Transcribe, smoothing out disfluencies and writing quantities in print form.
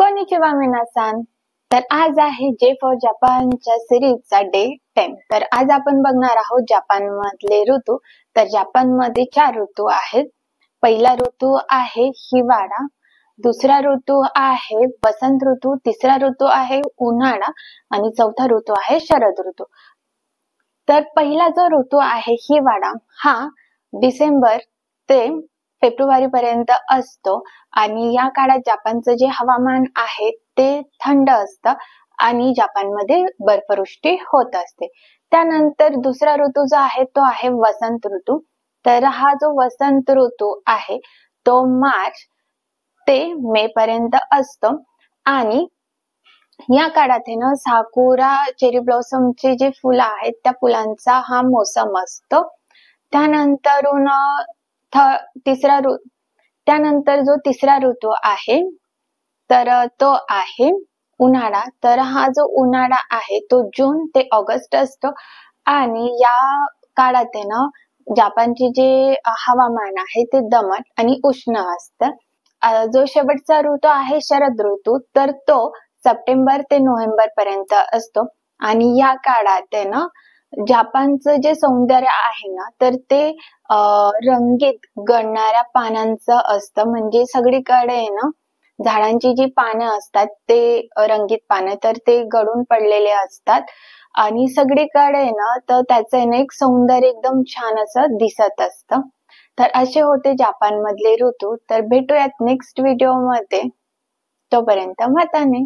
Konnichiwa मिनासान. तर आज आहे जे फॉर जपानच्या सिरीजचा डे 10. तर आज आपण बघणार आहोत जपान मधले ऋतू. तर जपान मध्ये 4 ऋतू आहेत. पहिला ऋतू आहे हिवाळा, दुसरा ऋतू आहे वसंत ऋतू, तिसरा ऋतू आहे उन्हाळा आणि चौथा ऋतू आहे शरद ऋतू. तर पहिला जो ऋतू आहे हिवाळा हा डिसेंबर ते फेब्रुवारी पर्यंत असतो आणि या काळात जपानचं जे हवामान आहे ते थंड असतं आणि जपानमध्ये बर्फवृष्टी होत असते. त्यानंतर दुसरा ऋतू जो आहे तो आहे वसंत ऋतू. तर हा जो वसंत ऋतू आहे तो मार्च ते मे पर्यंत असतो आणि या काळात आहे ना साकुरा चेरी ब्लॉसमचे जे फुलं आहेत त्या फुलांचा हा मोसम असतो. त्यानंतर जो तिसरा ऋतू आहे तर तो आहे उन्हाळा. तर हा जो उन्हाळा आहे तो जून ते ऑगस्ट असतो आणि या काळात आहे ना जपानचे जे हवामान आहे ते दमट आणि उष्ण असतं. जो शेवटचा ऋतू आहे शरद ऋतू तर तो सप्टेंबर ते नोव्हेंबर पर्यंत असतो आणि या काळात आहे ना जपानचं जे सौंदर्य आहे ना तर ते रंगीत गळणाऱ्या पानांचं असतं. म्हणजे सगळीकडे आहे ना झाडांची जी पानं असतात ते रंगीत पानं तर ते गळून पडलेले असतात आणि सगळीकडे ना तर त्याचं एक सौंदर्य एकदम छान असं दिसत असतं. तर असे होते जपान मधले ऋतू. तर भेटूयात नेक्स्ट व्हिडिओ मध्ये. तोपर्यंत मताने.